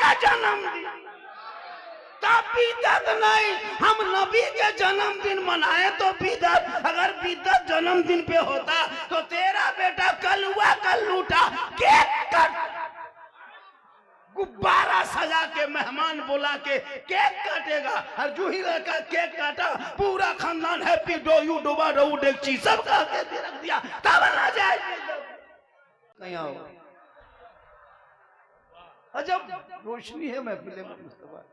का जन्मदिन, तब बिदअत नहीं। हम नबी के जन्मदिन मनाए तो बिदअत। अगर बिदअत जन्मदिन पे होता तो तेरा बेटा कल हुआ कल लूटा, केक कट, गुब्बारा सजा के, मेहमान बुला के केक काटेगा। और जो ही लड़का केक काटा, पूरा खानदान happy dough you Doba dough डेक्ची सब कह के रख दिया, तब ना जाए कहीं आओ। अजब रोशनी है महफिल मुस्तफा,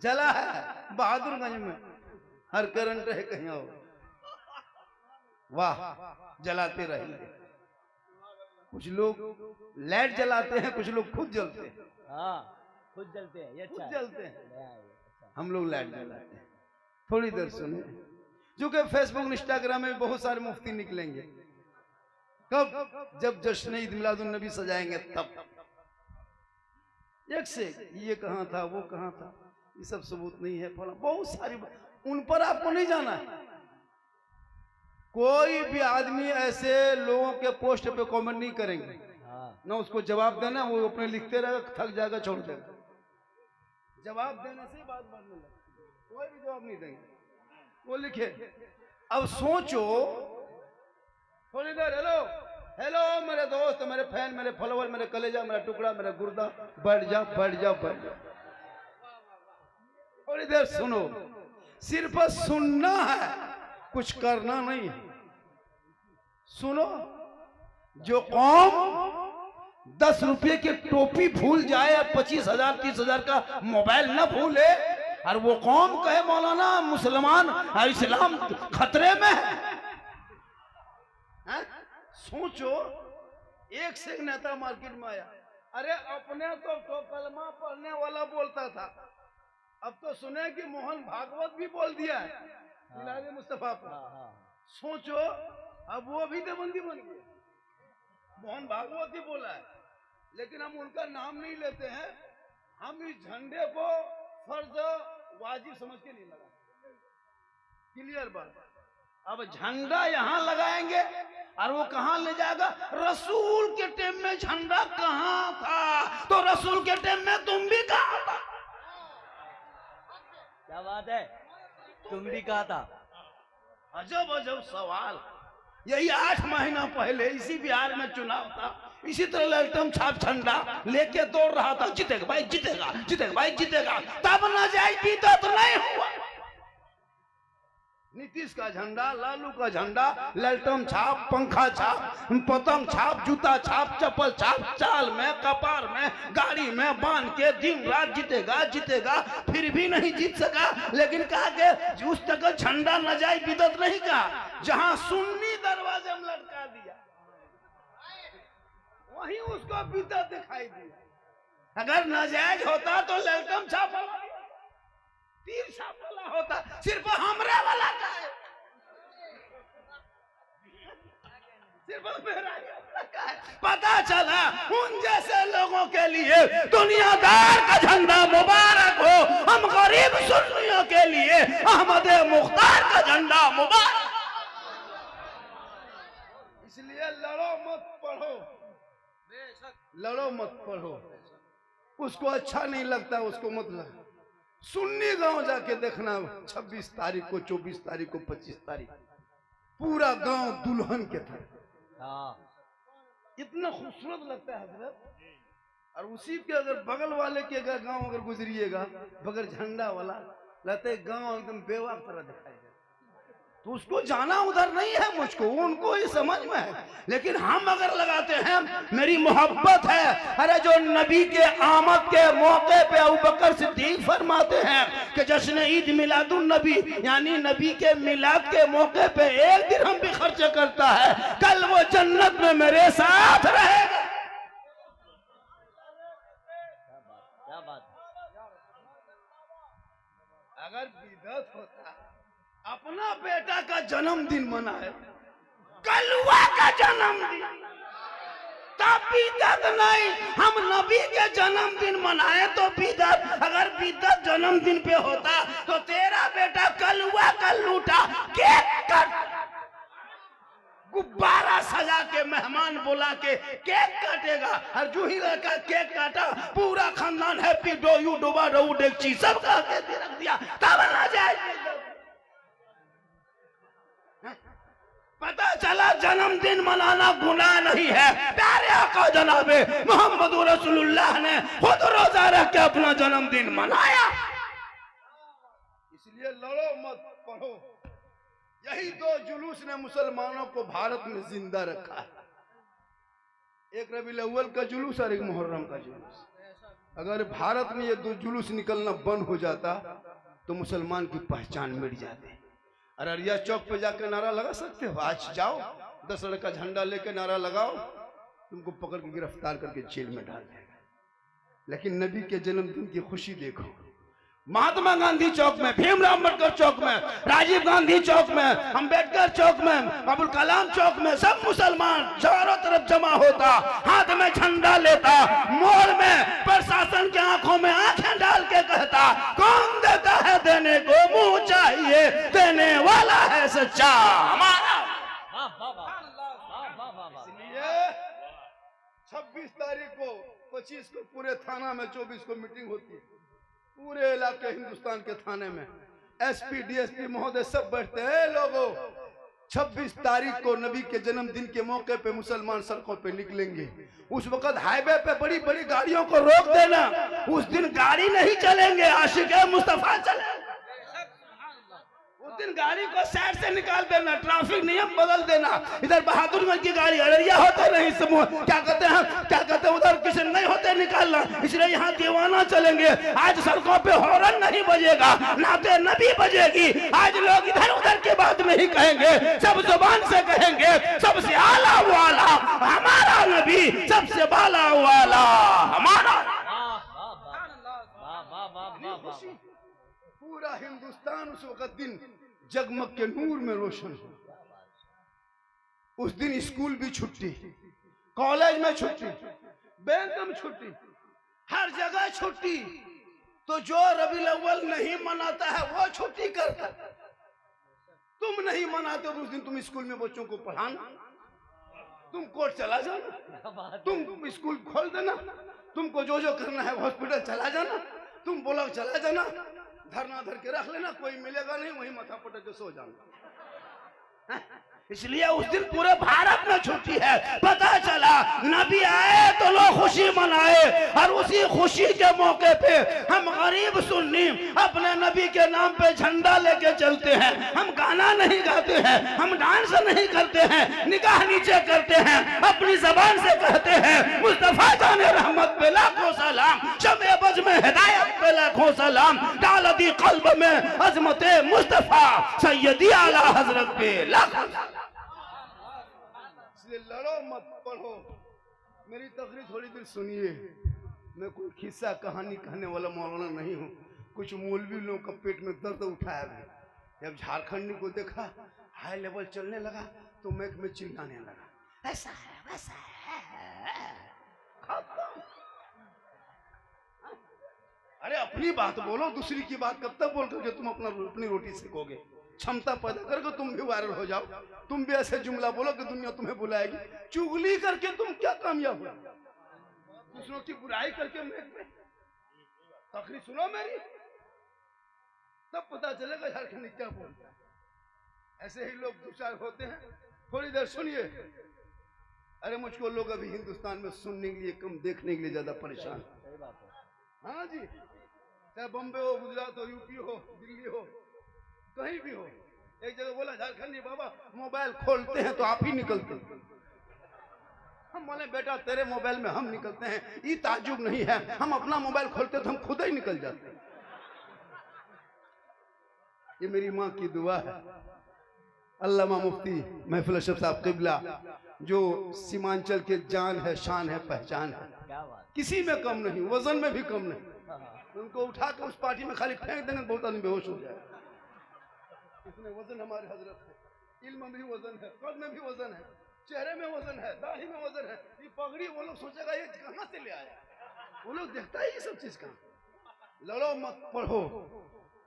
जला है बहादुरगंज में, हर करंट है कहीं आओ। वाह, जलाते रहेंगे। कुछ लोग लाइट जलाते हैं, कुछ लोग खुद जलते हैं। हाँ, खुद जलते हैं, ये खुद अच्छा जलते हैं, हम लोग लाइट जलाते हैं। थोड़ी देर सुने, जो कि फेसबुक इंस्टाग्राम में बहुत सारे मुफ्ती निकलेंगे। कब? जब जश्न ईद मिलादुन नबी सजाएंगे तब। एक से ये कहाँ था, वो कहाँ था, ये सब सबूत नहीं है। बहुत सारी उन पर आपको नहीं जाना है। कोई भी आदमी ऐसे लोगों के पोस्ट पे कमेंट नहीं करेंगे, ना उसको जवाब देना, वो अपने लिखते रहेगा, थक जाएगा, छोड़ देगा। जवाब देने से बात बढ़ने लगती है। कोई भी जवाब नहीं देंगे, वो लिखे। अब सोचो थोड़ी देर, हेलो हेलो मेरे दोस्त, मेरे फैन, मेरे फॉलोवर, मेरे कलेजा, मेरा टुकड़ा, मेरा गुर्दा, बैठ जा बैठ जा बैठ जा। थोड़ी देर सुनो, सिर्फ सुनना है, कुछ करना नहीं है। सुनो, जो कौम 10 रुपए की टोपी भूल जाए, 25,000 30,000 का मोबाइल न भूले, और वो कौम कहे मौलाना मुसलमान और इस्लाम खतरे में है? सोचो, एक से एक नेता मार्केट में आया, अरे अपने तो कलमा पढ़ने वाला बोलता था, अब तो सुने कि मोहन भागवत भी बोल दिया है मिलाद मुस्तफा पर। सोचो, अब वो भी देवबंदी बन गए। मोहन भागवत ही बोला है, लेकिन हम उनका नाम नहीं लेते हैं। हम इस झंडे को फर्ज वाजिब समझ के नहीं लगा। क्लियर बात। अब झंडा यहाँ लगाएंगे और वो कहाँ ले जाएगा? रसूल के टाइम में झंडा कहाँ था? तो रसूल के टाइम में तुम भी कहाँ था? क्या बात है, तुम भी कहा था। अजब अजब सवाल। यही 8 महीना पहले इसी बिहार में चुनाव था, इसी तरह ललटम छाप झंडा लेके दौड़ रहा था, जीतेगा भाई जीतेगा, जीतेगा भाई जीतेगा, तब न जाए बीता तो नहीं हुआ। नीतीश का झंडा, लालू का झंडा, ललटम छाप, पंखा छाप, पतंग छाप, जूता छाप, चप्पल छाप, चाल में, कपार में, गाड़ी में बांध के दिन रात जीतेगा जीतेगा, फिर भी नहीं जीत सका। लेकिन कहा कि उस तक झंडा न जाए बिदत नहीं कहा, जहां सुन्नी दरवाजे में लटका दिया वहीं उसको बिदत दिखाई दिया। अगर नाजायज होता तो ललटम छाप तीर छाप वाला होता, सिर्फ हमरे वाला का है, सिर्फ मेरा का है। पता चला उन जैसे लोगों के लिए दुनियादार का झंडा मुबारक हो, हम गरीब सुन्नियों के लिए अहमद मुख्तार का झंडा मुबारक। इसलिए लड़ो मत पढ़ो, लड़ो मत पढ़ो, उसको अच्छा नहीं लगता उसको मत लड़ो। सुन्नी गांव जाके देखना, 26 तारीख को, 24 तारीख को, 25 तारीख, पूरा गांव दुल्हन के था। इतना खूबसूरत लगता है हजरत। और उसी के अगर बगल वाले के अगर गांव अगर गुजरिएगा बगैर झंडा वाला, लगता है गांव एकदम बेवा तरह दिखाई दे। तो उसको जाना उधर नहीं है मुझको, उनको ही समझ में है। लेकिन हम अगर लगाते हैं, मेरी मोहब्बत है। अरे जो नबी के आमद के मौके पे अबू बकर सिद्दीक फरमाते हैं कि जश्न ईद मिलादुन नबी, यानी नबी के मिलाद के मौके पे एक दिरहम भी खर्च करता है, कल वो जन्नत में मेरे साथ रहेगा। क्या बात। अगर बिदअत होता, अपना बेटा का जन्मदिन मनाए, कलुआ का जन्मदिन, तब बिदअत नहीं। हम नबी के जन्मदिन मनाए तो बिदअत। अगर बिदअत जन्मदिन पे होता तो तेरा बेटा कलुआ कल लूटा, केक कट, गुब्बारा सजा के, मेहमान बुला के केक काटेगा। और जो ही लड़का केक काटा, पूरा happy dough you Doba dough डेक्ची सब कह के रख दिया, तब ना जाए। पता चला जन्मदिन मनाना गुनाह नहीं है। प्यारे आका जनाबे मोहम्मद रसूलुल्लाह ने खुद रोजा रख के अपना जन्मदिन मनाया। इसलिए लड़ो मत, पढ़ो। यही दो जुलूस ने मुसलमानों को भारत में जिंदा रखा है, एक रबीउल अव्वल का जुलूस और एक मुहर्रम का जुलूस। अगर भारत में ये दो जुलूस निकलना बंद हो जाता तो मुसलमान की पहचान मिट जाती। अररिया चौक पे जाकर नारा लगा सकते हो? आज जाओ 10 लड़का झंडा लेके नारा लगाओ, तुमको पकड़ के गिरफ्तार करके जेल में डाल देगा। लेकिन नबी के जन्मदिन की खुशी देखो, महात्मा गांधी चौक में, भीमराव अम्बेडकर चौक में, राजीव गांधी चौक में, अम्बेडकर चौक में, अबुल कलाम चौक में, सब मुसलमान चारों तरफ जमा होता, हाथ में झंडा लेता, मोड़ में प्रशासन की आंखों में आंखें डाल के कहता, कौन देता है देने को मुंह चाहिए, देने वाला है सच्चा हमारा। इसलिए 26 तारीख को, 25 को पूरे थाना में, 24 को मीटिंग होती है पूरे इलाके हिंदुस्तान के थाने में। एसपी डीएसपी महोदय सब बैठते हैं। लोगों 26 तारीख को नबी के जन्मदिन के मौके पे मुसलमान सड़कों पे निकलेंगे। उस वक्त हाईवे पे बड़ी बड़ी गाड़ियों को रोक देना, उस दिन गाड़ी नहीं चलेंगे, आशिक़े मुस्तफा चले। उस दिन गाड़ी को साइड से निकाल देना, ट्रैफिक नियम बदल देना। इधर बहादुरगंज की गाड़ी अररिया होते नहीं, समूह क्या कहते हैं उधर किसी नहीं होते निकालना, इसलिए यहाँ दीवाना चलेंगे। आज सड़कों पे हॉर्न नहीं बजेगा, नाते नबी बजेगी। आज लोग इधर उधर की बात नहीं कहेंगे, सब जुबान से कहेंगे, सबसे आला वाला हमारा नबी, सबसे बाला वाला हमारा। पूरा हिंदुस्तान उस वक्त दिन जगमग के नूर में रोशन हो। उस दिन स्कूल भी छुट्टी, कॉलेज में छुट्टी, बैंक में छुट्टी, हर जगह छुट्टी। तो जो रबीउल अव्वल नहीं मनाता है वो छुट्टी करता। तुम नहीं मनाते हो तो उस दिन तुम स्कूल में बच्चों को पढ़ाना, तुम कोर्ट चला जाना, तुम स्कूल खोल देना, तुमको जो जो करना है हॉस्पिटल चला जाना, तुम ब्लॉक चला जाना, धरना धर के रख लेना, कोई मिलेगा नहीं, वही माथा पटक के सो जाना। इसलिए उस दिन पूरे भारत में छुट्टी है। पता चला नबी आए तो लोग खुशी मनाए, और उसी खुशी के मौके पे हम गरीब सुन्नी अपने नबी के नाम पे झंडा लेके चलते हैं। हम गाना नहीं गाते हैं, हम डांस नहीं करते हैं, निगाह नीचे करते हैं, अपनी जबान से कहते हैं मुस्तफा जाने रहमत पे लाखों सलाम, शमे बज में हिदायत पे लाखों सलाम, डाल दी कल्ब में अजमते मुस्तफा, सैयदी आला हजरत पे लाखों। लड़ो मत, पढ़ो। मेरी तकरीर थोड़ी देर सुनिए। मैं कोई खिस्सा कहानी कहने वाला मौलाना नहीं हूँ। कुछ मौलवी लोगों का पेट में दर्द उठाया है। जब झारखंडी को देखा हाई लेवल चलने लगा तो मैक में चिल्लाने लगा, ऐसा है वैसा है। अरे अपनी बात बोलो, दूसरी की बात कब तक बोल करके तुम अपनी रोटी सेकोगे? क्षमता पैदा करके तुम भी वायरल हो जाओ, तुम भी ऐसे जुमला बोलो कि दुनिया तुम्हें बुलाएगी। चुगली करके तुम क्या कामयाब हो? दूसरों की बुराई करके तकरीर सुनो मेरी, तब पता चलेगा झारखंड क्या बोलता है। ऐसे ही लोग दो चार होते हैं। थोड़ी देर सुनिए। अरे मुझको लोग अभी हिंदुस्तान में सुनने के लिए कम, देखने के लिए ज्यादा परेशान। हाँ जी, चाहे बम्बे हो, गुजरात हो, यूपी हो, दिल्ली हो, कहीं भी हो। एक जगह बोला झारखंडी बाबा मोबाइल खोलते हैं तो आप ही निकलते हैं। हम बोले बेटा तेरे मोबाइल में हम निकलते हैं, ये ताज्जुब नहीं है। हम अपना मोबाइल खोलते तो हम खुद ही निकल जाते हैं। ये मेरी माँ की दुआ है। अल्लामा मुफ्ती महफिल अशरफ साहब क़िबला, जो सीमांचल के जान है, शान है, पहचान है, किसी में कम नहीं, वजन में भी कम नहीं। उनको उठा के उस पार्टी में खाली फेंक देंगे, बहुत आदमी बेहोश हो जाए। इतने वजन हमारे हजरत है। इल्म में भी वजन है, कद में भी वजन है, चेहरे में वजन है, दाढ़ी में वजन है। ये पगड़ी वो लोग सोचेगा ये कहाँ से ले आया, वो लोग देखता है ये सब चीज का। लड़ो मत, पढ़ो।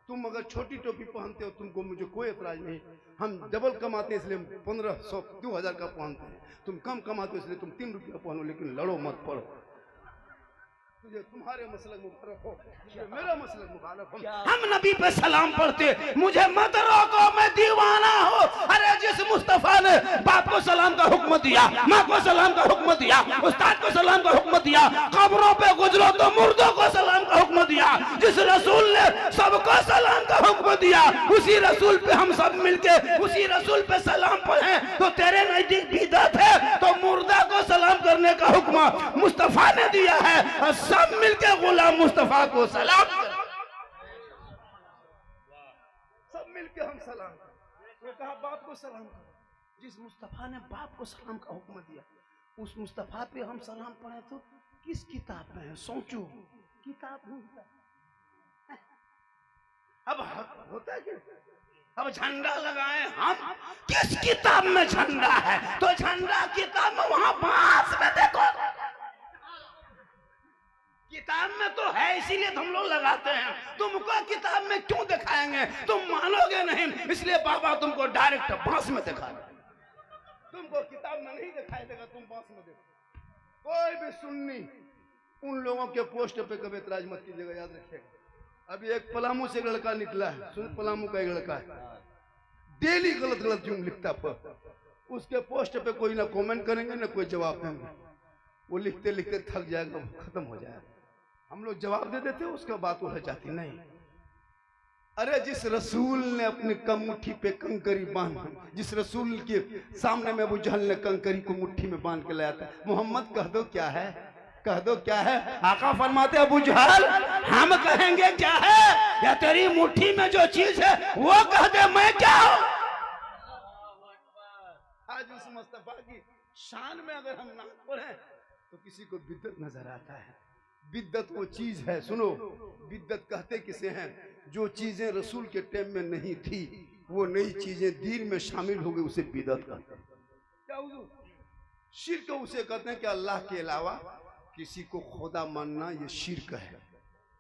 तुम अगर छोटी टोपी पहनते हो तुमको मुझे कोई एतराज नहीं। हम डबल कमाते इसलिए 1500 2000 का पहनते हैं। तुम कम कमाते हो इसलिए तुम 3 रुपया पहनो, लेकिन लड़ो मत, पढ़ो। तुझे तुम्हारे मसलक मुबारक हो, तुझे मेरा मसलक मुबारक हो। क्या? हम नबी पे सलाम पढ़ते, मुझे मत रोको, मैं दीवाना हो। अरे जिस मुस्तफा ने बाप को सलाम का हुक्म दिया, माँ को सलाम का हुक्म दिया, उस्ताद को सलाम का हुक्म दिया, कब्रों पे गुजरो तो मुर्दों को सलाम का हुक्म दिया, जिस रसूल ने सबको सलाम का हुक्म दिया, उसी रसूल पे हम सब मिलके उसी रसूल पे सलाम पढ़े तो तेरे नजदीक बिदअत है। तो मुर्दा को सलाम करने का हुक्म मुस्तफा ने दिया है और सब मिलके गुलाम मुस्तफा को सलाम करें। सब मिलके हम सलाम करें। ये कहा बाप को सलाम करो, जिस मुस्तफा ने बाप को सलाम का हुक्म दिया उस मुस्तफा पे हम सलाम पढ़े तो किस किताब में है? सोचो, किताब ढूंढता। अब होता है कि अब झंडा लगाए हम, किस किताब में झंडा है? तो झंडा किताब में वहां पास में देखो, किताब में तो है इसीलिए तो हम लोग लगाते हैं। तुमको किताब में क्यों दिखाएंगे? तुम मानोगे नहीं, इसलिए बाबा तुमको डायरेक्ट बांस में दिखा रहे। तुमको किताब में नहीं दिखाई देगा, तुम बांस में देखो। कोई भी सुन्नी उन लोगों के पोस्ट पे कभी एतराज मत कीजिएगा, याद रखिएगा। अभी एक पलामू से एक लड़का निकला है, सुन, पलामू का एक लड़का है, डेली गलत गलत जुम लिखता है। उसके पोस्ट पे कोई ना कमेंट करेंगे ना कोई जवाब देंगे, वो लिखते लिखते थक जाएगा, खत्म हो जाएगा। हम लोग जवाब दे देते, उसका बात हो जाती नहीं। अरे जिस रसूल ने अपनी मुट्ठी पे कंकरी बांध, जिस रसूल के सामने में अबू जहल ने कंकरी को मुट्ठी में बांध के लाया था, मोहम्मद कह दो क्या है, कह दो क्या है। आका फरमाते अबू जहल हम कहेंगे क्या है, या तेरी मुट्ठी में जो चीज है वो कह दे मैं क्या हूं। आज उस मुस्तफा की शान में अगर हम ना पढ़े तो किसी को बिद्दत नजर आता है। बिद्दत वो चीज है, सुनो, बिद्दत कहते किसे हैं? जो चीजें रसूल के टाइम में नहीं थी वो नई चीजें दीन में शामिल हो गई, उसे बिद्दत कहते हैं। क्या हुजूर? शिर्क उसे कहते हैं कि अल्लाह के अलावा किसी को खुदा मानना, ये शिर्क है,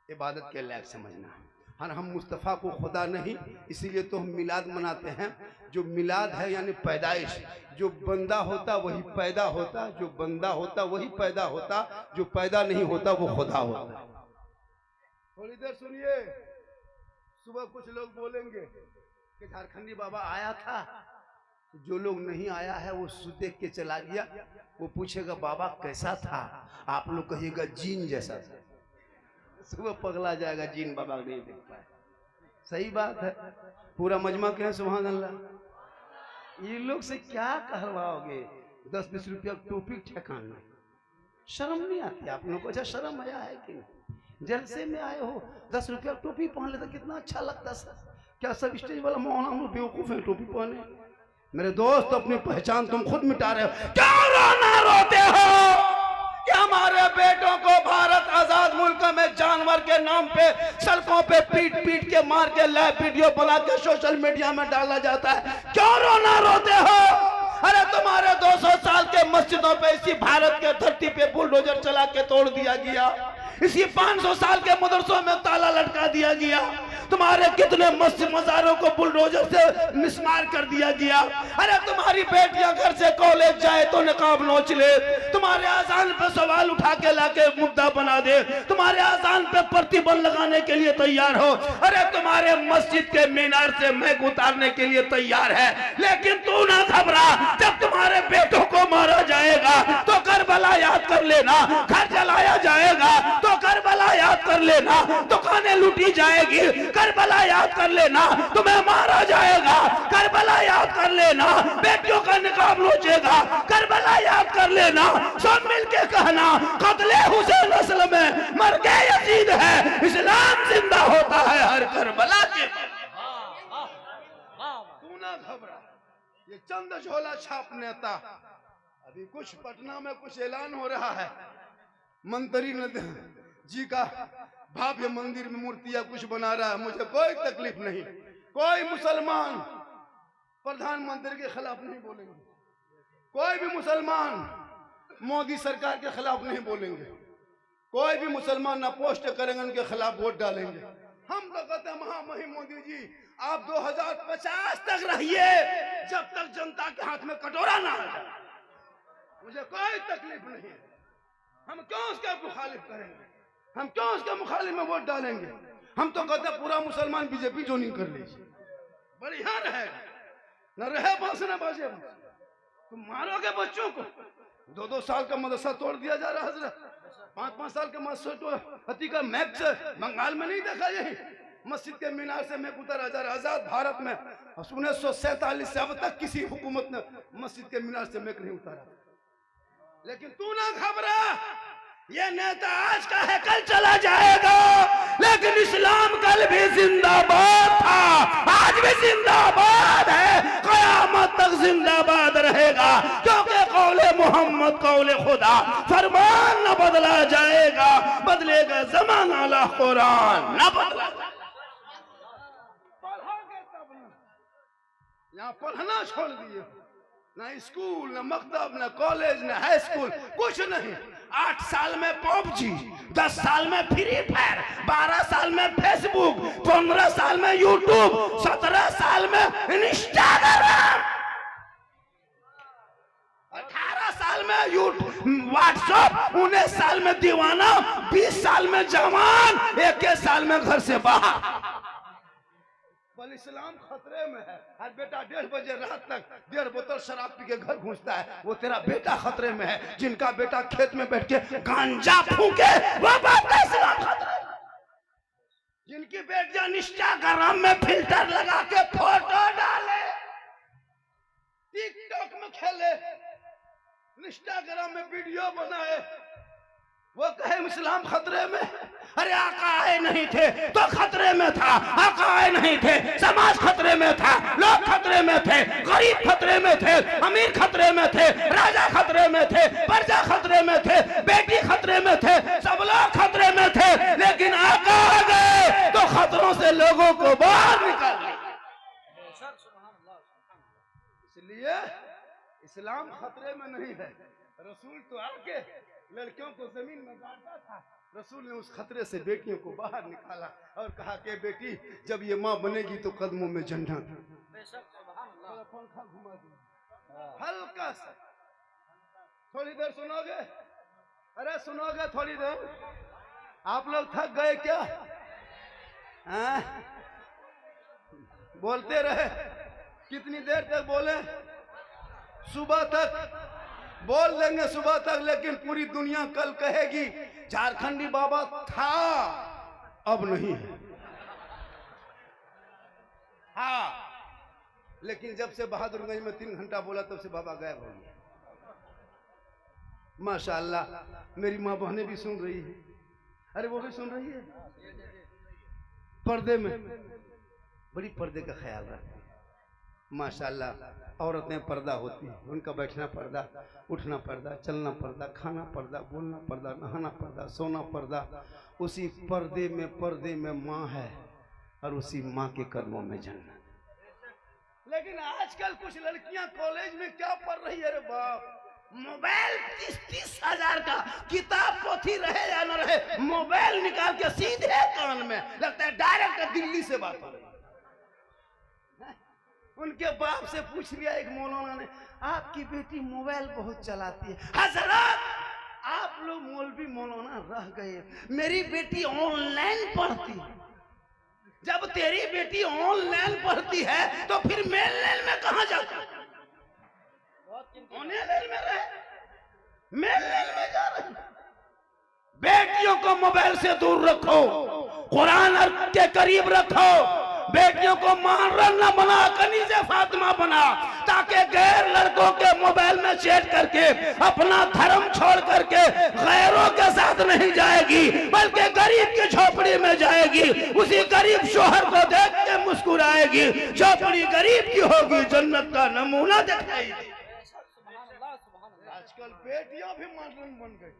इबादत के लायक समझना। और हम मुस्तफ़ा को खुदा नहीं, इसीलिए तो हम मिलाद मनाते हैं। जो मिलाद है यानी पैदाइश, जो बंदा होता वही पैदा होता, जो बंदा होता वही पैदा होता, जो पैदा नहीं होता वो खुदा होता। थोड़ी देर सुनिए, सुबह कुछ लोग बोलेंगे कि झारखंडी बाबा आया था, जो लोग नहीं आया है वो देख के चला गया, वो पूछेगा बाबा कैसा था, आप लोग कहिएगा जीन जैसा था। सुबह पगला जाएगा, जीन बाबा नहीं देख पाए। सही बात है, पूरा मजमा कहे सुभान अल्लाह। ये लोग से क्या कहवाओगे? 10-20 रुपया टोपी ठेकाना, शर्म नहीं आती आप लोगों को? अच्छा शर्म आया है कि नहीं? जलसे में आए हो 10 रुपया टोपी पहन लेते कितना अच्छा लगता सर। क्या सब स्टेज वाला मौलाना हम लोग बेवकूफ है टोपी पहने? मेरे दोस्त अपनी पहचान तुम खुद मिटा रहे हो। क्यों रोना रोते हो कि हमारे बेटों को भारत आजाद मुल्क में जानवर के नाम पे सड़कों पे पीट पीट के मार के लाइव वीडियो बना के सोशल मीडिया में डाला जाता है? क्यों रोना रोते हो? अरे तुम्हारे 200 साल के मस्जिदों पे इसी भारत के धरती पे बुलडोजर चला के तोड़ दिया गया, इसी 500 साल के मदरसों में ताला लटका दिया गया, तुम्हारे कितने मस्जिद मजारों को बुलडोजर से मिसमार कर दिया गया। अरे तुम्हारी बेटियां घर से कॉलेज जाए तो निकाब नोच ले, तुम्हारे आजान पे सवाल उठा के लाके मुद्दा बना दे, तुम्हारे आजान पे प्रतिबंध लगाने के लिए तैयार हो। अरे तुम्हारे मस्जिद के मीनार से मैक उतारने के लिए तैयार है, लेकिन तू ना घबरा, जब तुम्हारे बेटों को मारा जाएगा तो करबला याद कर लेना, घर जलाया जाएगा तो करबला याद कर लेना, दुकानें लूटी जाएगी करबला याद कर लेना, तुम्हें मारा जाएगा करबला याद कर लेना, बेटियों का निकाब नोचेगा करबला याद कर लेना। सब मिलके कहना कत्ले हुसैन असल में मर के यजीद है, इस्लाम जिंदा होता है हर करबला के। तू ना घबरा, ये चंद झोला छाप नेता, अभी कुछ पटना में कुछ ऐलान हो रहा है, मंत्री जी का भव्य मंदिर में मूर्तियां कुछ बना रहा है, मुझे कोई तकलीफ नहीं। कोई मुसलमान प्रधानमंत्री के खिलाफ नहीं बोलेंगे, कोई भी मुसलमान मोदी सरकार के खिलाफ नहीं बोलेंगे, कोई भी मुसलमान ना पोस्ट करेंगे उनके खिलाफ वोट डालेंगे। हम तो कहते हैं महामहिम मोदी जी आप 2050 तक रहिए, जब तक जनता के हाथ में कटोरा ना आ जाए, मुझे कोई तकलीफ नहीं है। हम क्यों उसका मुखालिफ करेंगे? हम क्यों उसके मुखालिफ में वोट डालेंगे? हम तो कहते हैं पूरा मुसलमान बीजेपी जो नहीं कर लीजिए, बढ़िया रहेगा, न रहे बस न बाजे बस। तुम मारोगे बच्चों को, 2-2 साल का मदरसा तोड़ दिया जा रहा है हजरत, 5-5 साल के मस्जिद का मैच बंगाल में नहीं देखा, यही मस्जिद के मीनार से मैक उतर हजार आजाद भारत में 1947 से अब तक किसी हुकूमत ने मस्जिद के मीनार से मैक नहीं उतारा। लेकिन तू ना घबरा, ये नेता आज का है कल चला जाएगा, लेकिन इस्लाम कल भी जिंदाबाद था, आज भी जिंदाबाद है, कयामत तक जिंदाबाद रहेगा, क्योंकि कौले मोहम्मद कौले खुदा, फरमान न बदला जाएगा, बदलेगा जमाना ला कुरान न बदला। पढ़ोगे तब ना, यहाँ पढ़ना छोड़ दिए, ना स्कूल ना मकतब ना कॉलेज ना हाई स्कूल, कुछ नहीं। 8 साल में पबजी, 10 साल में फ्री फायर, 12 साल में फेसबुक, 15 साल में यूट्यूब, 17 साल में इंस्टाग्राम, 18 साल में व्हाट्सएप, 19 साल में दीवाना, 20 साल में जवान, 21 साल में घर से बाहर। बल इस्लाम खतरे में है। आज बेटा 1:30 बजे रात तक 1.5 बोतल शराब पी के घर घुसता है, वो तेरा बेटा खतरे में है। जिनका बेटा खेत में बैठ के गांजा फूके वो बाप का इस्लाम खतरे में। जिनकी बेटियां इंस्टाग्राम में फिल्टर लगा के फोटो डाले, टिकटॉक में खेले, इंस्टाग्राम में वीडियो बनाए, वो कहे इस्लाम खतरे में। अरे आका आए नहीं थे तो खतरे में था, आका आए नहीं थे समाज खतरे में था, लोग खतरे में थे, गरीब खतरे में थे, अमीर खतरे में थे, राजा खतरे में थे, प्रजा खतरे में थे, बेटी खतरे में थे, सब लोग खतरे में थे, लेकिन आका आ गए तो खतरों से लोगों को बाहर निकाल दिया। इसलिए इस्लाम खतरे में नहीं है। रसूल तो आके लड़कियों को जमीन में गाड़ता था, रसूल ने उस खतरे से बेटियों को बाहर निकाला और कहा कि बेटी जब ये माँ बनेगी तो कदमों में जन्नत। पंखा घुमा दो हल्का सा, थोड़ी देर सुनोगे? अरे सुनोगे थोड़ी देर? आप लोग थक गए क्या? बोलते रहे, कितनी देर तक बोले? सुबह तक बोल देंगे, सुबह तक, लेकिन पूरी दुनिया कल कहेगी झारखंडी बाबा था अब नहीं है। हाँ, लेकिन जब से बहादुरगंज में 3 घंटा बोला तब से बाबा गायब हो गया। माशाअल्लाह मेरी माँ बहनें भी सुन रही है, अरे वो भी सुन रही है, पर्दे में बड़ी पर्दे का ख्याल रखती है। माशाअल्लाह औरतें पर्दा होती है, उनका बैठना पर्दा, उठना पर्दा, चलना पर्दा, खाना पर्दा, बोलना पर्दा, नहाना पर्दा, सोना पर्दा। उसी पर्दे में माँ है और उसी माँ के कदमों में जन्नत। लेकिन आजकल कुछ लड़कियां कॉलेज में क्या पढ़ रही है? अरे बाप, मोबाइल 30-30 हजार का, किताब पोथी रहे या न रहे, मोबाइल निकाल के सीधे कान में, लगता है डायरेक्ट दिल्ली से बात हो रही है। उनके बाप से पूछ लिया एक मौलाना ने, आपकी बेटी मोबाइल बहुत चलाती है। हजरत आप लोग मौलवी मौलाना रह गए, मेरी बेटी ऑनलाइन पढ़ती है। जब तेरी बेटी ऑनलाइन पढ़ती है तो फिर मेन लाइन में कहां जाती है? ऑनलाइन में रहे, मेन लाइन में जा रही। बेटियों को मोबाइल से दूर रखो, कुरान के करीब रखो, बेटियों को मानरन न बना, कनीज़े फातिमा बना, ताकि गैर लड़कों के मोबाइल में चैट करके अपना धर्म छोड़ करके गैरों के साथ नहीं जाएगी, बल्कि गरीब की झोपड़ी में जाएगी, उसी गरीब शोहर को देख के मुस्कुराएगी, झोपड़ी गरीब की होगी, जन्नत का नमूना दिखाएगी। आजकल बेटियां भी मानरन बन गई,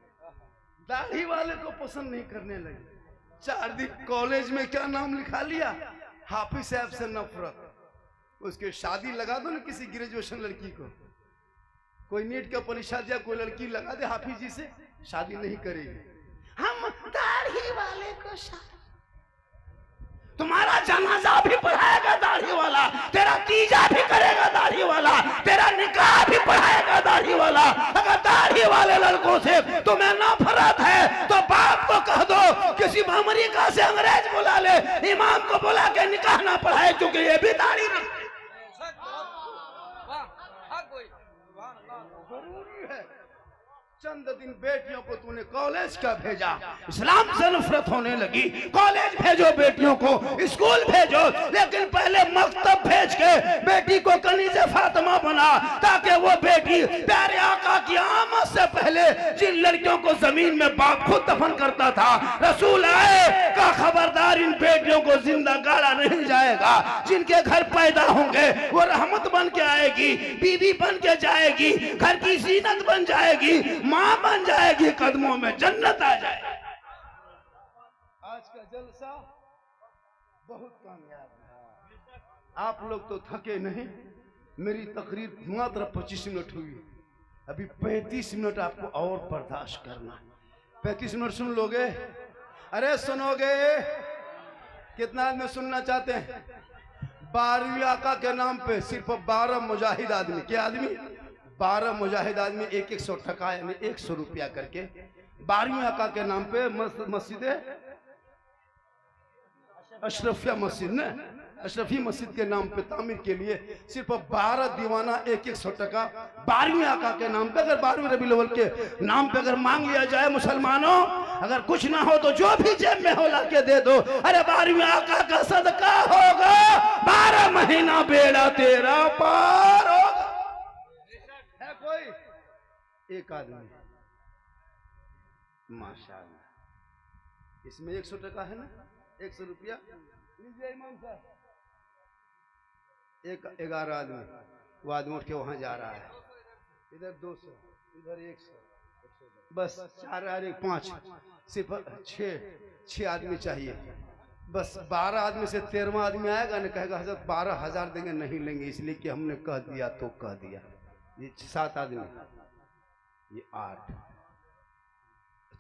दाढ़ी वाले को पसंद नहीं करने लगी। 4 दिन कॉलेज में क्या नाम लिखा लिया? हाफिज साहब से नफरत। उसके शादी लगा दो ना किसी ग्रेजुएशन लड़की को, कोई नीट का परीक्षा दिया, कोई लड़की लगा दे हाफिज जी से, शादी नहीं करेगी। हम दाढ़ी वाले को शादी, तुम्हारा जनाजा भी पढ़ाएगा दाढ़ी वाला, तेरा तीजा भी करेगा दाढ़ी वाला, तेरा निकाह भी पढ़ाएगा दाढ़ी वाला। अगर दाढ़ी वाले लड़कों से तुम्हें नफरत है तो बाप को कह दो किसी अमेरिका से अंग्रेज बुला ले, इमाम को बुला के निकाह ना पढ़ाए, क्योंकि ये भी दाढ़ी रखते। जरूरी है। चंद दिन बेटियों को तूने कॉलेज का भेजा, इस्लाम से नफरत होने लगी। कॉलेज भेजो बेटियों को, स्कूल भेजो, लेकिन पहले मकतब भेज के बेटी को कनीज़े फातिमा बना, ताकि वो बेटी प्यारे आका की आमद से पहले जिन लड़कियों को जमीन में बाप खुद दफन करता था, रसूल आए का खबरदार, इन बेटियों को जिंदा गाड़ा नहीं जाएगा। जिनके घर पैदा होंगे वो रहमत बन के आएगी, बीवी बन के जाएगी, घर की जीनत बन जाएगी, मां बन जाएगी, कदमों में जन्नत आ जाएगी। आज का जलसा बहुत कामयाब है। आप लोग तो थके नहीं। मेरी तकरीर मात्र 25 मिनट हुई, अभी 35 मिनट आपको और बर्दाश्त करना। 35 मिनट सुन लोगे? अरे सुनोगे? कितना आदमी सुनना चाहते हैं? 12वीं आका के नाम पे सिर्फ 12 मुजाहिद आदमी, क्या आदमी? 12 मुजाहिद आदमी 100 टका यानी 100 रुपया करके 12वीं आका के नाम पे मस्जिद अशरफिया मस्जिद ने अशरफी मस्जिद के नाम पे तामीर के लिए सिर्फ 12 दीवाना 100 टका 12वीं आका के नाम पे, अगर 12वीं रबी अव्वल के नाम पे अगर मांग लिया जाए मुसलमानों, अगर कुछ ना हो तो जो भी जेब में हो ला के दे दो। अरे 12वीं आका का सदका होगा, 12 महीना बेड़ा तेरा पार होगा। है कोई एक आदमी? माशाअल्लाह, इसमें 100 टका है ना, 100 रुपया लीजिए इमाम साहब। 11 आदमी, वो आदमी उठ के वहां जा रहा है, इधर 200, इधर 100, बस 4 और 1 5, सिर्फ 6 आदमी चाहिए। बस 12 आदमी से 13वां आदमी आएगा ना, कहेगा हजरत 12,000 देंगे, नहीं लेंगे इसलिए कि हमने कह दिया तो कह दिया। ये 7 आदमी, ये 8,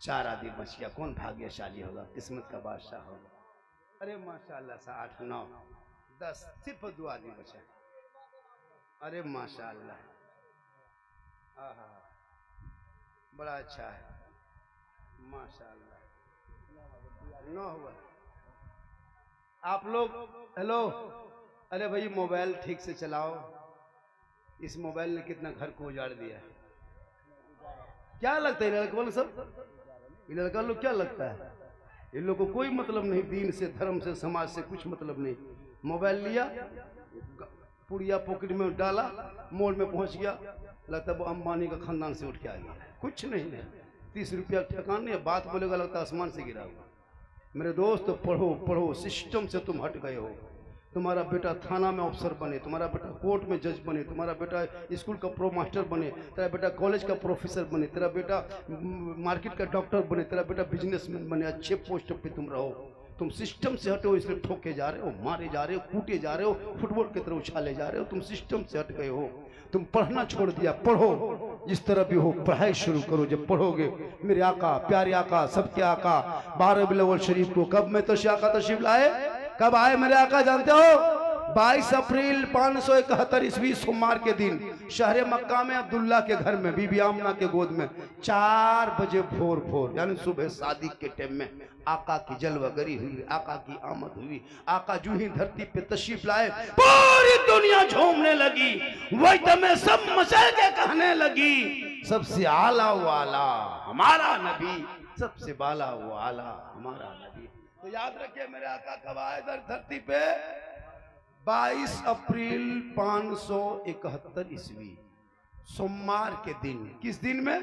4 आदमी बच गया। कौन भाग्यशाली होगा, किस्मत का बादशाह होगा। अरे माशाअल्लाह से 8 9 10, सिर्फ 2 आदमी बचे। अरे माशाअल्लाह, आहा बड़ा अच्छा है, माशाअल्लाह। 9 हुआ। आप लोग हेलो, अरे भाई मोबाइल ठीक से चलाओ। इस मोबाइल ने कितना घर को उजाड़ दिया है। क्या लगता है लड़का सब, ये लड़का लोग क्या लगता है? इन लोगों को कोई मतलब नहीं, दीन से, धर्म से, समाज से कुछ मतलब नहीं। मोबाइल लिया, पुड़िया पॉकेट में डाला, मॉल में पहुंच गया, लगता है वो अंबानी का खानदान से उठ के आ गया। कुछ नहीं है, 30 रुपया ठिकान नहीं है, बात बोलेगा लगता है आसमान से गिरा हुआ। मेरे दोस्त पढ़ो पढ़ो, सिस्टम से तुम हट गए हो। तुम्हारा बेटा थाना में अफसर बने, तुम्हारा बेटा कोर्ट में जज बने, तुम्हारा बेटा स्कूल का प्रो मास्टर बने, तेरा बेटा कॉलेज का प्रोफेसर बने, तेरा बेटा मार्केट का डॉक्टर बने, तेरा बेटा बिजनेसमैन बने, अच्छे पोस्ट पे तुम रहो। तुम सिस्टम से हटे हो, इसलिए ठोके जा रहे हो, मारे जा रहे हो, कूटे जा रहे हो, फुटबॉल की तरह उछाले जा रहे हो। तुम सिस्टम से हट गए हो, तुम पढ़ना छोड़ दिया। पढ़ो, जिस तरह भी हो पढ़ाई शुरू करो। जब पढ़ोगे, मेरे आका, प्यारे आका, सबके आका 12 रबीउल अव्वल शरीफ को कब में आका तशरीफ लाए, कब आए मेरे आका जानते हो? 22 अप्रैल 571 ईस्वी सोमवार के दिन शहर मक्का में अब्दुल्ला के घर में बीबी आमना के गोद में 4 बजे भोर यानी सुबह शादी के टाइम में आका की जलवागरी हुई, आका की आमद हुई। आका जो ही धरती पे तशरीफ लाए, पूरी दुनिया झूमने लगी, वही में सब मचल के कहने लगी, सबसे आला वाला हमारा नबी, सबसे बाला वाला हमारा नबी। तो याद रखिए मेरे आका कब आए इधर धरती पे? 22 अप्रैल 571 ईस्वी सोमवार के दिन। किस दिन में?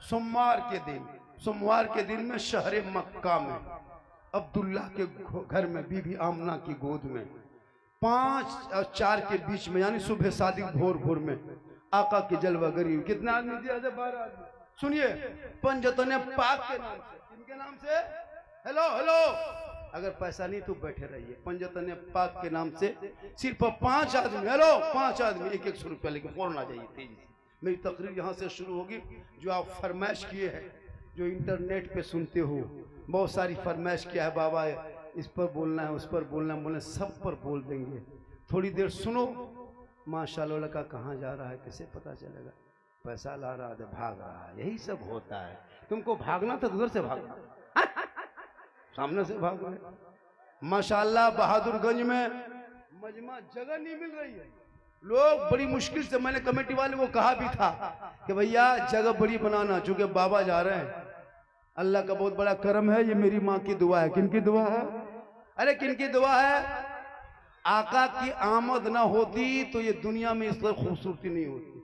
सोमवार के दिन। सोमवार के दिन में शहर मक्का में अब्दुल्ला के घर में बीबी आमना की गोद में 5 और 4 के बीच में यानी सुबह शादी भोर में आका की जलवागरी। कितना आदमी दिया? 12 आदमी। सुनिए, पंजतन पाक के नाम से। किनके नाम से? हेलो हेलो, अगर पैसा नहीं तो बैठे रहिए। पंजतन पाक के नाम से सिर्फ 5 आदमी, हेलो 5 आदमी 100 रुपया लेके फौरन आ जाइए तेजी से। मेरी तकरीर यहाँ से शुरू होगी। जो आप फरमाइश किए हैं, जो इंटरनेट पे सुनते हो, बहुत सारी फरमाइश किया है, बाबा इस पर बोलना है, उस पर बोलना है, सब पर बोल देंगे। थोड़ी देर सुनो। माशाल्लाह, लड़का कहाँ जा रहा है कैसे पता चलेगा? पैसा ला रहा है, भाग रहा है, यही सब होता है। तुमको भागना था उधर से भागना। सामने से भाग रहे। माशाल्लाह बहादुरगंज में मजमा जगह नहीं मिल रही है, लोग बड़ी मुश्किल से, मैंने कमेटी वाले को कहा भी था कि भैया जगह बड़ी बनाना, चूंकि बाबा जा रहे हैं। अल्लाह का बहुत बड़ा करम है, ये मेरी माँ की दुआ है। किन की दुआ है? अरे किन की दुआ है? आका की आमद ना होती तो ये दुनिया में इस तरह खूबसूरती नहीं होती।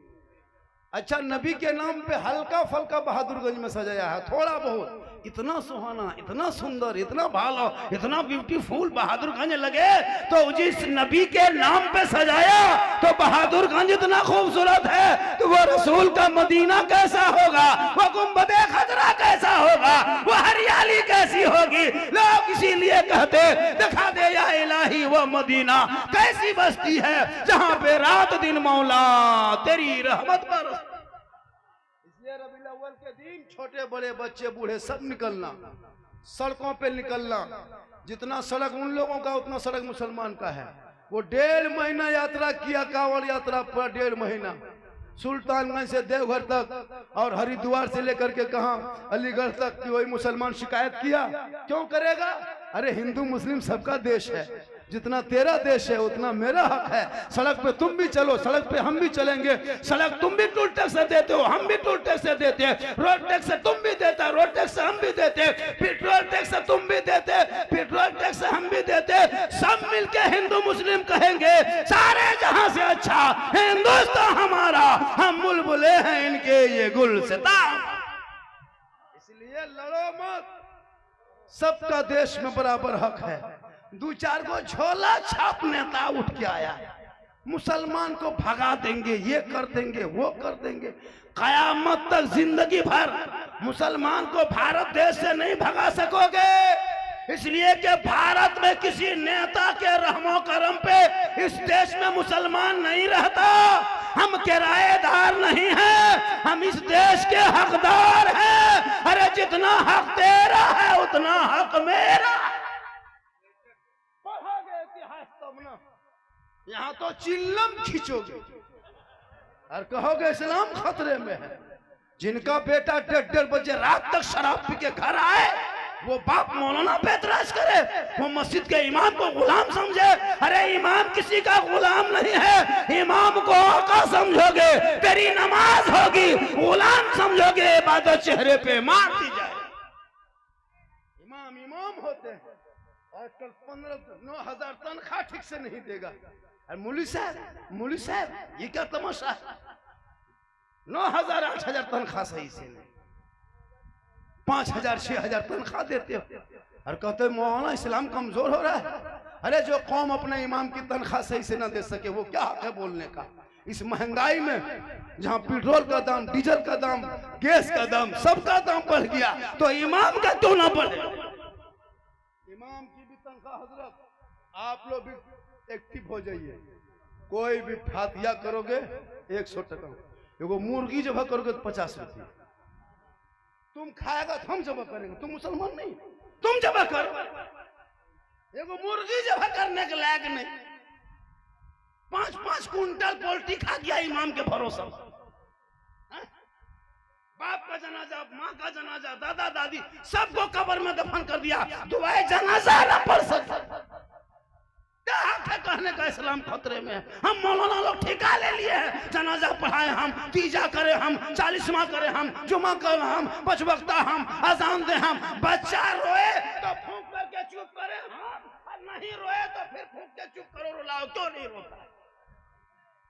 अच्छा, नबी के नाम पे हल्का फल्का बहादुरगंज में सजाया है, थोड़ा बहुत, इतना सुहाना, इतना सुंदर, इतना भालो, इतना ब्यूटीफुल बहादुरगंज लगे तो जिस नबी के नाम पे सजाया तो बहादुरगंज इतना खूबसूरत है तो वो रसूल का मदीना कैसा होगा, वो गुंबदे खजरा कैसा होगा, वो हरियाली कैसी होगी। लोग इसीलिए कहते दिखा दे या इलाही वो मदीना कैसी बस्ती है जहां पे रात दिन मौला तेरी रहमत पर। रबीउल अव्वल के दिन छोटे बड़े बच्चे बूढ़े सब निकलना, सड़कों पे निकलना। जितना सड़क उन लोगों का उतना सड़क मुसलमान का है। वो 1.5 महीना यात्रा किया, कांवड़ यात्रा पर 1.5 महीना, सुल्तानगंज से देवघर तक और हरिद्वार से लेकर के कहां अलीगढ़ तक की। वही मुसलमान शिकायत किया, क्यों करेगा? अरे हिंदू मुस्लिम सबका देश है, जितना तेरा देश है उतना मेरा हक है। सड़क पे तुम भी चलो, सड़क पे हम भी चलेंगे। सड़क तुम भी टोल टैक्स देते हो, हम भी टोल टैक्स देते हैं। रोड टैक्स तुम भी देते हो, रोड टैक्स हम भी देते हैं। पेट्रोल टैक्स तुम भी देते, पेट्रोल टैक्स हम भी देते। सब मिलके हिंदू मुस्लिम कहेंगे सारे जहां से अच्छा हिंदुस्तान हमारा, हम बुलबुले हैं इनके ये गुलसिता। इसलिए लड़ो मत, सबका देश में बराबर हक है। 2-4 को झोला छाप नेता उठ के आया, मुसलमान को भगा देंगे, ये कर देंगे, वो कर देंगे, कयामत तक जिंदगी भर मुसलमान को भारत देश से नहीं भगा सकोगे। इसलिए कि भारत में किसी नेता के रहमो करम पे इस देश में मुसलमान नहीं रहता। हम किराएदार नहीं हैं, हम इस देश के हकदार हैं। अरे जितना हक तेरा है उतना हक मेरा। यहाँ तो चिल्लम खींचोगे और कहोगे इस्लाम खतरे में है। जिनका बेटा 1:30 बजे रात तक शराब पी के घर आए, वो बाप मौलाना पे एतराज करे, वो मस्जिद के इमाम को गुलाम समझे। अरे इमाम किसी का गुलाम नहीं है, इमाम को आका समझोगे तेरी नमाज होगी, गुलाम समझोगे इबादत चेहरे पे मार दी जाए। इमाम होते हैं, आजकल 15-9,000 तनख्वाह ठीक से नहीं देगा। मौलवी साहब ये क्या तमाशा है? 9,000 8,000 तनख्वाह सही से नहीं, 5,000 6,000 तनख्वाह देते हो और कहते हो मौलाना इस्लाम कमजोर हो रहा है। अरे जो कौम अपने इमाम की तनख्वाह सही से ना दे सके वो क्या हक है बोलने का? इस महंगाई में जहां पेट्रोल का दाम, डीजल का दाम, गैस का दाम, सबका दाम बढ़ गया तो इमाम का क्यों ना बढ़े? इमाम की भी तनख्वाह हजरत, आप लोग भी एक्टिव हो जाइए। कोई भी फातिया करोगे 100 टका, एगो मुर्गी जब करोगे तो 50 रुपये। तुम खाएगा तो हम जमा करेंगे, तुम मुसलमान नहीं, तुम जमा करो। एगो मुर्गी जमा करने के लायक नहीं, 5-5 कुंटल पोल्ट्री खा गया इमाम के भरोसा। बाप का जनाजा, माँ का जनाजा, दादा दादी सबको कब्र में दफन कर दिया, दुआए जनाजा ना पढ़ सकते। क्या हक है कहने का इस्लाम खतरे में है? हम मौलाना लोग ठेका ले लिए हैं, जनाजा पढ़ाए हम, तीजा करे हम, 40वां करे हम, जुमा करे हम, 5 वक्ता हम, अजान दे हम। बच्चा रोए तो फूंक करके चुप करे हम, और नहीं रोए तो फिर फूंक के चुप करो, रुलाओ क्यों नहीं रोता?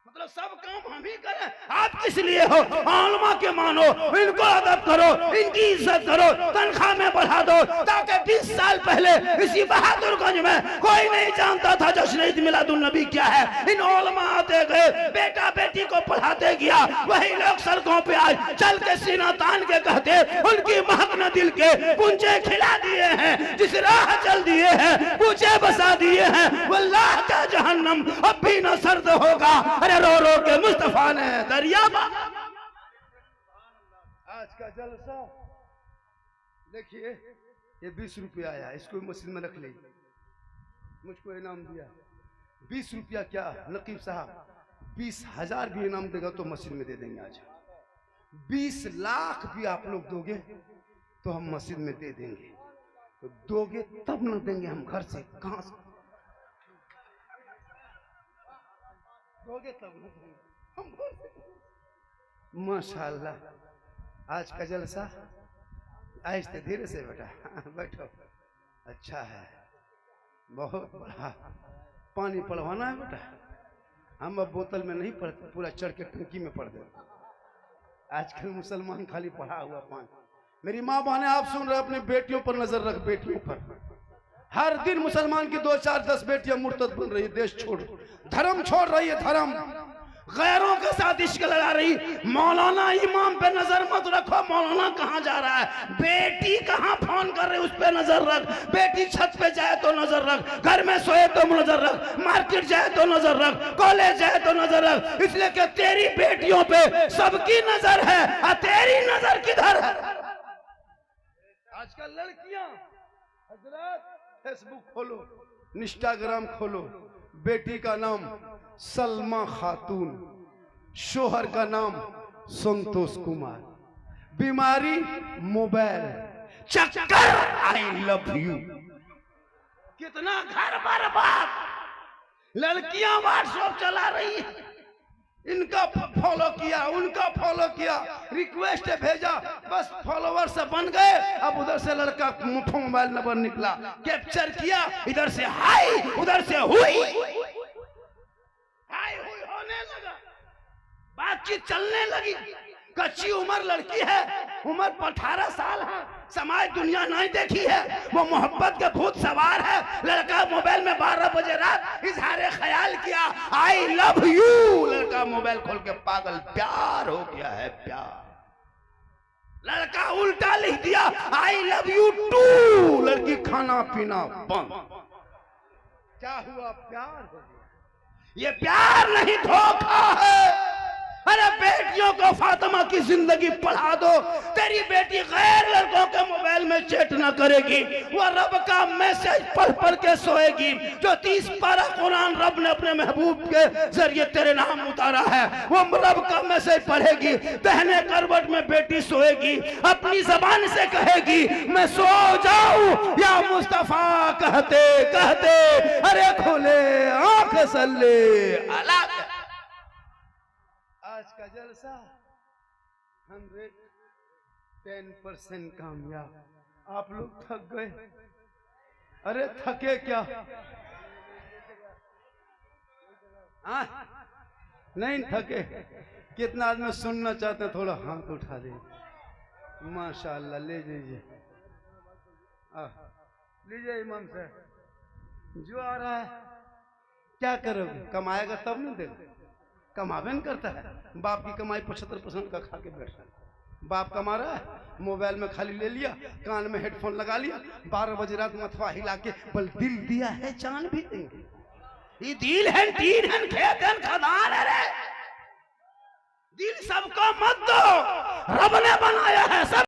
मतलब सब काम हम ही करें। आप किस लिए हो? आलमा के मानो, इनको अदब करो, इनकी इज्जत करो, तनख्वाह में बढ़ा दो, ताकि 20 साल पहले इसी बहादुरगंज में कोई नहीं जानता था जश्न ईद मिलादुन नबी क्या है। इन उलमा आते गए, बेटा बेटी को पढ़ाते गया, वही लोग सड़कों पे आज चल के सीना तान के कहते उनकी महक न दिल के कुंजे खिला दिए हैं, जिस राह चल दिए हैं पूछे बसा दिए हैं, वल्लाह का जहन्नम अब भी न सर्द होगा। अरे रो रो के मुस्तफा ने दरिया। आज का जलसा देखिए, ये 20 रुपया आया, इसको मस्जिद में रख ले, मुझको इनाम दिया 20 रुपया। क्या नकीब साहब 20,000 भी इनाम देगा तो मस्जिद में दे देंगे। आज 20 लाख भी आप लोग दोगे तो हम मस्जिद में दे देंगे। तो दोगे तब न देंगे हम घर से, कहां से दोगे तब न देंगे हम घर से। माशाल्लाह आज का जलसा आहिस्ते धीरे से बेटा बैठो। अच्छा है, बहुत बड़ा पानी पड़वाना है बेटा। हम अब बोतल में नहीं पढ़ते, पूरा चढ़ के टंकी में पढ़ देते। आजकल मुसलमान खाली पढ़ा हुआ पानी। मेरी माँ बहने आप सुन रहे, अपनी बेटियों पर नजर रख, बेटियों पर। हर दिन मुसलमान की 2, 4, 10 बेटियां मुर्तद बन रही है, देश छोड़ धर्म छोड़ रही है, धर्म गैरों के साथ इश्क लगा रही। मौलाना इमाम पे नजर मत रखो, मौलाना कहाँ जा रहा है, बेटी कहाँ फोन कर रही उस पे नजर रख। बेटी छत पे जाए तो नजर रख, घर में सोए तो नजर रख, मार्केट जाए तो नजर रख, कॉलेज जाए तो नजर रख, इसलिए कि तेरी बेटियों पे सबकी नजर है और तेरी नजर किधर है। आजकल लड़कियां हजरत फेसबुक खोलो, इंस्टाग्राम खोलो, बेटी का नाम सलमा खातून, शोहर का नाम संतोष कुमार, बीमारी मोबाइल, चक्कर आई लव यू। कितना घर बर्बाद, लड़कियां व्हाट्सएप चला रही है, इनका फॉलो किया, उनका फॉलो किया, रिक्वेस्ट भेजा, बस फॉलोवर से बन गए। अब उधर से लड़का मोबाइल नंबर निकला, कैप्चर किया, इधर से हाय, उधर से हुई, हाय हुई होने लगा, बातचीत चलने लगी। कच्ची उम्र लड़की है, उम्र 18 साल है, समाज दुनिया नहीं देखी है, वो मोहब्बत के भूत सवार है। लड़का मोबाइल में 12 बजे रात इजहार ख्याल किया, आई लव यू। लड़का मोबाइल खोल के पागल, प्यार हो गया है, प्यार। लड़का उल्टा लिख दिया, आई लव यू टू। लड़की खाना पीना बंद। क्या हुआ, प्यार हो गया। ये प्यार नहीं, धोखा है। अरे बेटियों को फातिमा की जिंदगी पढ़ा दो। तेरी बेटी गैर लड़कों के मोबाइल में चैट ना करेगी, वो रब का मैसेज पढ़ पढ़ के सोएगी। जो 30 पारा कुरान रब ने अपने महबूब के जरिए तेरे नाम उतारा है, वो रब का मैसेज पढ़ेगी। दहने करवट में बेटी सोएगी, अपनी जबान से कहेगी मैं सो जाऊं या मुस्तफा कहते कहते अरे खोले आंख सल्ले अला। आज का जलसा 110% कामयाब। आप लोग थक गए, अरे थके क्या, नहीं थके। कितना आदमी सुनना चाहते हैं, थोड़ा हाथ उठा दे। माशाल्लाह, ले जाइए, लीजिए इमाम साहब। जो आ रहा है क्या करोगे, कमाएगा तब नहीं देगा, कमावे नहीं करता है। बाप की कमाई 75% का खा के बैठा है। बाप कमा रहा है, मोबाइल में खाली ले लिया, कान में हेडफोन लगा लिया, 12 बजे रात मथवा हिला के बल दिल दिया है जान भी देंगे। ये दिल है, तीन है, खेत है, खदान है रे। दिल सबको मत दो, रब ने बनाया है सब।